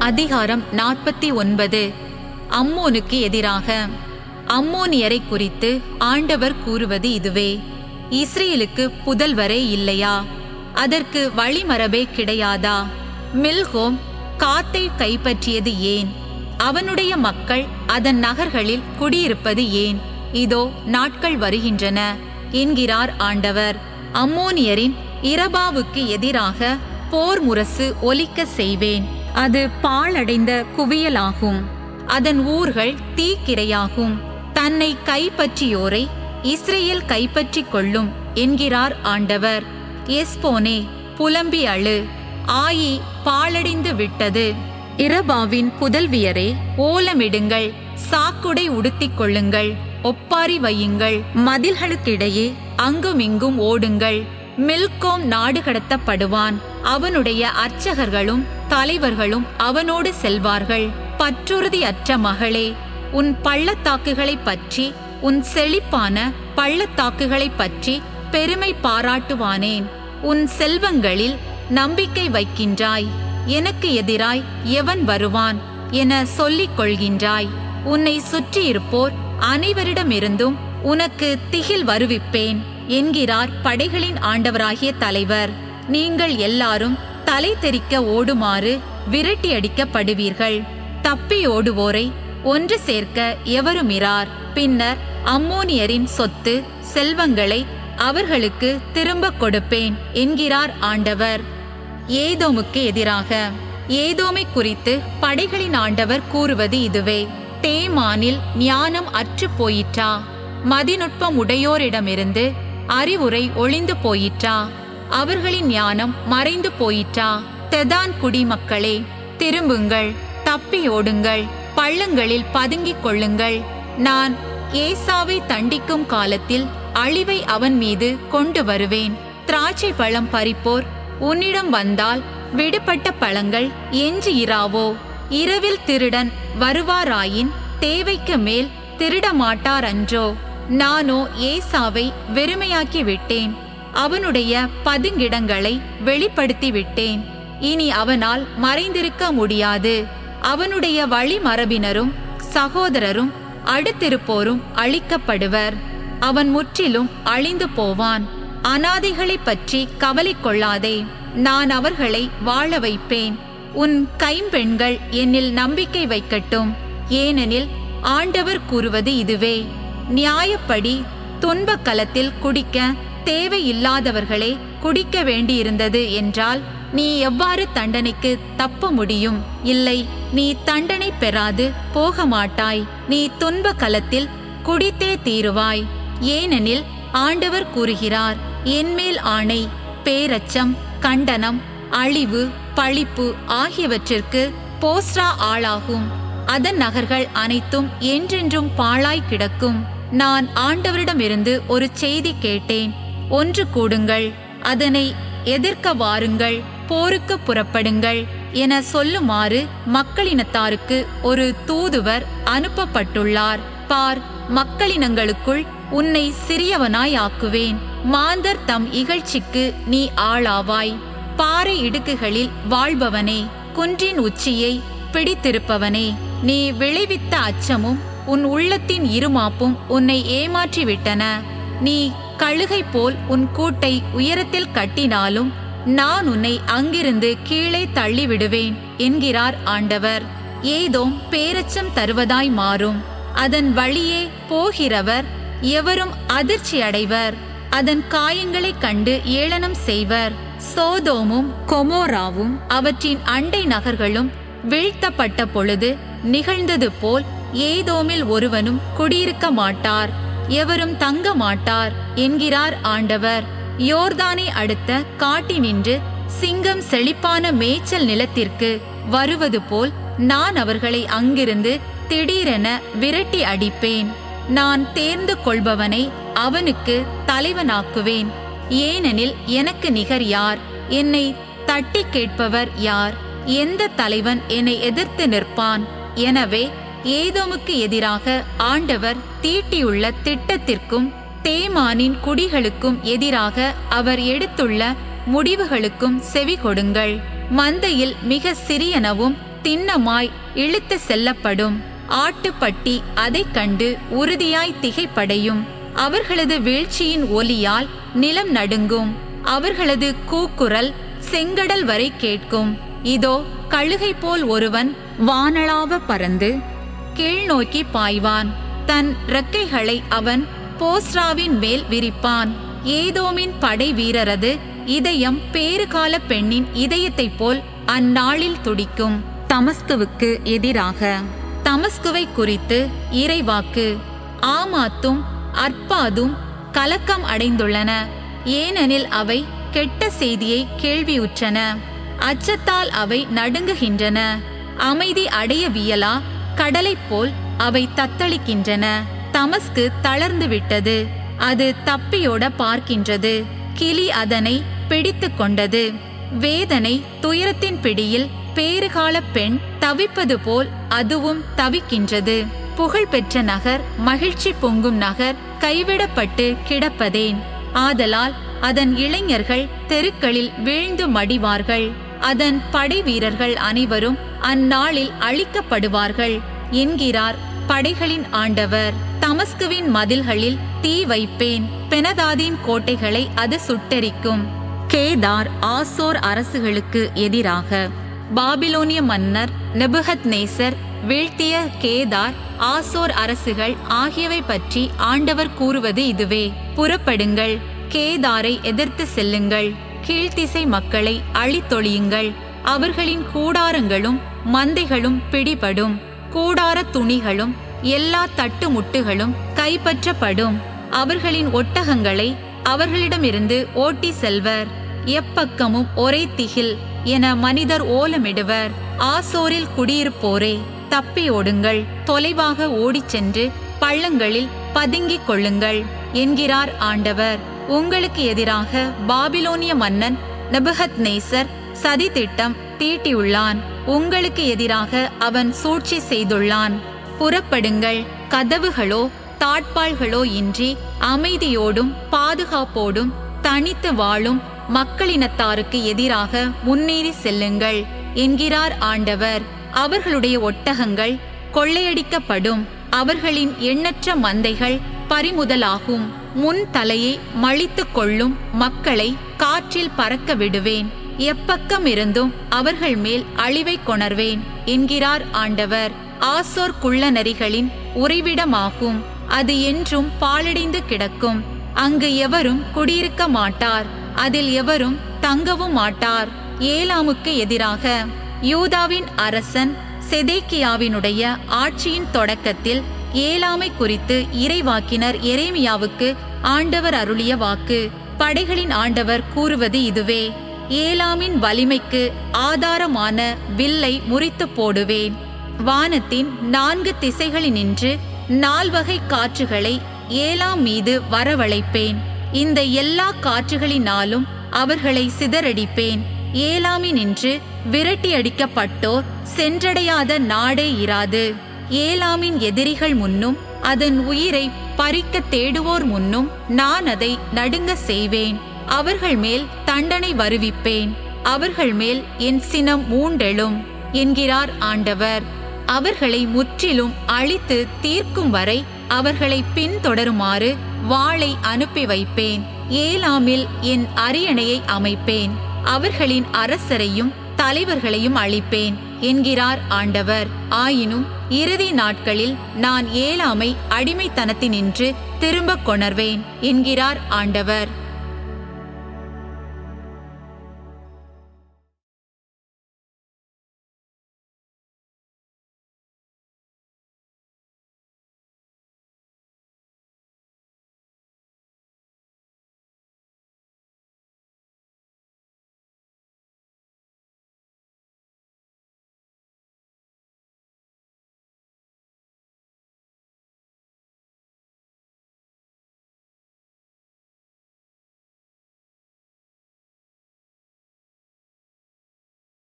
அதிகாரம் 49. அம்மோனுக்கு எதிராக. அம்மோனியரை குறித்து ஆண்டவர் கூறுவது இதுவே: இஸ்ரேலுக்கு புதல்வரே இல்லையா? அதற்கு வழிமரபே கிடையாதா? மில்கோம் காத்தை கைப்பற்றியது ஏன்? அவனுடைய மக்கள் அதன் நகர்களில் குடியிருப்பது ஏன்? இதோ நாட்கள் வருகின்றன என்கிறார் ஆண்டவர். அம்மோனியரின் இரபாவுக்கு எதிராக போர் முரசு ஒலிக்க செய்வேன். அது பாழடைந்த குவியலாகும். அதன் ஊர்கள் தீக்கிரையாகும். தன்னை கைப்பற்றியோரை இஸ்ரேல் கைப்பற்றிக் கொள்ளும் என்கிறார் ஆண்டவர். எஸ்போனே, புலம்பி அழு. ஆயி பாழடைந்து விட்டது. இரபாவின் புதல்வியரே, ஓலமிடுங்கள். சாக்குடை உடுத்திக் கொள்ளுங்கள். ஒப்பாரி வையுங்கள். மதில்களுக்கிடையே அங்குமிங்கும் ஓடுங்கள். மில்கோம் நாடு கடத்தப்படுவான். அவனுடைய அர்ச்சகர்களும் தலைவர்களும் அவனோடு செல்வார்கள். பற்றுறுதி அற்ற மகளே, உன் பள்ளத்தாக்குகளை பற்றி, உன் செழிப்பான பள்ளத்தாக்குகளை பற்றி பெருமை பாராட்டுவானேன். உன் செல்வங்களில் நம்பிக்கை வைக்கின்றாய். எனக்கு எதிராய் எவன் வருவான் என சொல்லிக் கொள்கின்றாய். உன்னை சுற்றியிருப்போர் அனைவரிடமிருந்தும் உனக்கு திகில் வருவிப்பேன் என்கிறார் படைகளின் ஆண்டவராகிய தலைவர். நீங்கள் எல்லாரும் தலை தெறிக்க ஓடுமாறு விரட்டி அடிக்கப்படுவீர்கள். தப்பி ஓடுவோரை ஒன்று சேர்க்க எவருமிரார். பின்னர் அம்மோனியரின் சொத்து செல்வங்களை அவர்களுக்கு திரும்ப கொடுப்பேன் என்கிறார் ஆண்டவர். ஏதோமுக்கு எதிராக. ஏதோமை குறித்து படைகளின் ஆண்டவர் கூறுவது இதுவே: தேமானில் ஞானம் அற்று போயிற்றா? மதிநுட்பம் உடையோரிடமிருந்து அறிவுரை ஒளிந்து போயிற்றா? அவர்களின் ஞானம் மறைந்து போயிற்றா? தெதான் குடிமக்களே, திரும்புங்கள், தப்பி ஓடுங்கள், பள்ளங்களில் பதுங்கிக் கொள்ளுங்கள். நான் ஏசாவை தண்டிக்கும் காலத்தில் அழிவை அவன் மீது கொண்டு வருவேன். திராட்சை பழம் பறிப்போர் உன்னிடம் வந்தால் விடுபட்ட பழங்கள் எஞ்சி இராவோ? இரவில் திருடன் வருவாராயின் தேவைக்கு மேல் திருட மாட்டார் அன்றோ? நானோ ஏசாவை வெறுமையாக்கி விட்டேன். அவனுடைய பதுங்கிடங்களை வெளிப்படுத்தி விட்டேன். இனி அவனால் மறைந்திருக்க முடியாது. அவனுடைய வழிமரபினரும் சகோதரரும் அடுத்திருப்போரும் அழிக்கப்படுவர். அவன் முற்றிலும் அழிந்து போவான். அனாதைகளை பற்றி கவலை கொள்ளாதே. நான் அவர்களை வாழ வைப்பேன். உன் கைம்பெண்கள் என்னில் நம்பிக்கை வைக்கட்டும். ஏனெனில் ஆண்டவர் கூறுவது இதுவே: நியாயப்படி துன்ப களத்தில் குடிக்க தேவையில்லாதவர்களே குடிக்க வேண்டியிருந்தது என்றால் நீ எவ்வாறு தண்டனைக்கு தப்ப முடியும்? இல்லை, நீ தண்டனை பெறாது போக மாட்டாய். நீ துன்ப களத்தில் குடித்தே தீருவாய். ஏனெனில் ஆண்டவர் கூறுகிறார்: என்மேல் ஆணை, பேரச்சம், கண்டனம், அழிவு, பழிப்பு ஆகியவற்றிற்கு போஸ்ரா ஆளாகும். அதன் நகர்கள் அனைத்தும் என்றென்றும் பாழாய் கிடக்கும். நான் ஆண்டவரிடமிருந்து ஒரு செய்தி கேட்டேன். ஒன்று கூடுங்கள், அதனை எதிர்க்க வாருங்கள், போருக்கு புறப்படுங்கள் என சொல்லுமாறு மக்களினத்தாருக்கு ஒரு தூதுவர் அனுப்பப்பட்டுள்ளார். பார், மக்களினங்களுக்குள் உன்னை சிறியவனாய் ஆக்குவேன். மாந்தர் தம் இகழ்ச்சிக்கு நீ ஆளாவாய். பாறை இடுக்குகளில் வாழ்பவனே, குன்றின் உச்சியை பிடித்திருப்பவனே, நீ விளைவித்த அச்சமும் உன் உள்ளத்தின் இருமாப்பும் உன்னை ஏமாற்றிவிட்டன. நீ கழுகை போல் உன் கூட்டை உயரத்தில் கட்டினாலும் நான் உன்னை அங்கிருந்து கீழே தள்ளிவிடுவேன் என்கிறார் ஆண்டவர். ஏதோம் பேரச்சம் தருவதாய் மாறும். அதன் வழியே போகிறவர் எவரும் அதிர்ச்சி அடைவர். அதன் காயங்களைக் கண்டு ஏளனம் செய்வர். சோதோமும் கொமோராவும் அவற்றின் அண்டை நகர்களும் வீழ்த்தப்பட்ட பொழுது நிகழ்ந்தது போல் ஏதோமில் ஒருவனும் குடியிருக்க மாட்டார், எவரும் தங்க மாட்டார் என்கிறார் ஆண்டவர். யோர்தானை அடுத்த காட்டினின்று சிங்கம் செழிப்பான மேய்ச்சல் நிலத்திற்கு வருவது போல் நான் அவர்களை அங்கிருந்து திடீரென விரட்டி அடிப்பேன். நான் தேர்ந்து கொள்பவனை அவனுக்கு தலைவனாக்குவேன். ஏனெனில் எனக்கு நிகர் யார்? என்னை தட்டி கேட்பவர் யார்? எந்த தலைவன் என்னை எதிர்த்து நிற்பான்? எனவே ஏதோமுக்கு எதிராக ஆண்டவர் தீட்டியுள்ள திட்டத்திற்கும் தேமானின் குடிகளுக்கும் எதிராக அவர் எடுத்துள்ள முடிவுகளுக்கும் செவி கொடுங்கள். மந்தையில் மிக சிறியனவும் திண்ணமாய் இழுத்து செல்லப்படும். ஆட்டுப்பட்டி அதைக் கண்டு உறுதியாய் திகைப்படையும். அவர்களது வீழ்ச்சியின் ஒலியால் நிலம் நடுங்கும். அவர்களது கூக்குரல் செங்கடல் வரை கேட்கும். இதோ கழுகை போல் ஒருவன் வானளாவ பறந்து கீழ்நோக்கி பாய்வான். தன் இறக்கைகளை அவன் போஸ்ராவின் மேல் விரிப்பான். ஏதோமின் படை வீரரது இதயம் பேறுகால பெண்ணின் இதயத்தைப் போல் அந்நாளில் துடிக்கும். தமஸ்குவுக்கு எதிராக. தமஸ்குவை குறித்து இறைவாக்கு. ஆமாத்தும் அர்பாதும் கலக்கம் அடைந்துள்ளன, ஏனெனில் அவை கெட்ட செய்தியை கேள்வியுற்றன. அச்சத்தால் அவை நடுங்குகின்றன. அமைதி அடைய வியலா கடலைப் போல் அவை தத்தளிக்கின்றன. தமஸ்கு தளர்ந்து விட்டது, அது தப்பியோட பார்க்கின்றது. கிளி அதனை பிடித்து கொண்டது. வேதனை துயரத்தின் பிடியில் பேறுகால பெண் தவிப்பது போல் அதுவும் தவிக்கின்றது. புகழ்பெற்ற நகர், மகிழ்ச்சி பொங்கும் நகர் கைவிடப்பட்டு கிடப்பதேன்? ஆதலால் அதன் இளைஞர்கள் தெருக்களில் வீழ்ந்து மடிவார்கள். அதன் படை வீரர்கள் அனைவரும் அந்நாளில் அழிக்கப்படுவார்கள் என்கிறார் படைகளின் ஆண்டவர். தமஸ்குவின் மதில்களில் தீ வைப்பேன், பெனதாதின் கோட்டைகளை அது சுட்டெரிக்கும். கேதார் ஆசோர் அரசுகளுக்கு எதிராக. பாபிலோனிய மன்னர் நெபுகத்நேசர் வீழ்த்திய கேதார் ஆசோர் அரசுகள் ஆகியவை பற்றி ஆண்டவர் கூறுவது இதுவே: புறப்படுங்கள், கேதாரை எதிர்த்து செல்லுங்கள், கீழ்த்திசை மக்களை அழித்தொழியுங்கள். அவர்களின் கூடாரங்களும் மந்தைகளும் பிடிபடும், கூடார துணிகளும் எல்லா தட்டுமுட்டுகளும் கைப்பற்றப்படும். அவர்களின் ஒட்டகங்களை அவர்களிடமிருந்து ஓட்டி செல்வர். எப்பக்கமும் ஒரே திகில் என மனிதர் ஓலமிடுவர். ஆசோரில் குடியிருப்போரே, தப்பி ஓடுங்கள், தொலைவாக ஓடிச் சென்று பள்ளங்களில் பதுங்கிக் கொள்ளுங்கள் என்கிறார் ஆண்டவர். உங்களுக்கு எதிராக பாபிலோனிய மன்னன் நெபுகத்நேசர் சதி திட்டம் தீட்டியுள்ளான். உங்களுக்கு எதிராக அவன் சூழ்ச்சி செய்துள்ளான். புறப்படுங்கள், கதவுகளோ தாட்பாள்களோ இன்றி அமைதியோடும் பாதுகாப்போடும் தனித்து வாழும் மக்களினத்தாருக்கு எதிராக முன்னேறி செல்லுங்கள் என்கிறார் ஆண்டவர். அவர்களுடைய ஒட்டகங்கள் கொள்ளையடிக்கப்படும், அவர்களின் எண்ணற்ற மந்தைகள் பறிமுதலாகும். முன் தலையை மழித்து கொள்ளும் மக்களை காற்றில் பறக்க விடுவேன். எப்பக்கம் இருந்தும் அவர்கள் மேல் அழிவை கொணர்வேன் என்கிறார் ஆண்டவர். ஆசோர் குள்ளநரிகளின் உறைவிடமாகும், அது என்றும் பாழடைந்து கிடக்கும். அங்கு எவரும் குடியிருக்க மாட்டார், அதில் எவரும் தங்கவும் மாட்டார். ஏலாமுக்கு எதிராக. யூதாவின் அரசன் செதேக்கியாவினுடைய ஆட்சியின் தொடக்கத்தில் ஏலாமை குறித்து இறைவாக்கினர் எரேமியாவுக்கு ஆண்டவர் அருளிய வாக்கு. படைகளின் ஆண்டவர் கூறுவது இதுவே: ஏலாமின் வலிமைக்கு ஆதாரமான வில்லை முறித்து போடுவேன். வானத்தின் 4 திசைகளினின்று 4 வகை காற்றுகளை ஏலாம் மீது வரவழைப்பேன். இந்த எல்லா காற்றுகளினாலும் அவர்களை சிதறடிப்பேன். ஏலாமினின்று விரட்டியடிக்கப்பட்டோர் சென்றடையாத நாடே இராது. ஏலாமின் எதிரிகள் முன்னும் அதன் உயிரை பறிக்க தேடுவோர் முன்னும் நான் அதை நடுங்க செய்வேன். அவர்கள் மேல் தண்டனை வருவிப்பேன், அவர்கள் மேல் என் சினம் மூண்டெழும் என்கிறார் ஆண்டவர். அவர்களை முற்றிலும் அழித்து தீர்க்கும் வரை அவர்களை பின்தொடருமாறு வாளை அனுப்பி வைப்பேன். ஏலாமில் என் அரியணையை அமைப்பேன், அவர்களின் அரசரையும் தலைவர்களையும் அழிப்பேன் என்கிறார் ஆண்டவர். ஆயினும் இறுதி நாட்களில் நான் ஏலாமை அடிமைத்தனத்தினின்று திரும்ப கொணர்வேன் என்கிறார் ஆண்டவர்.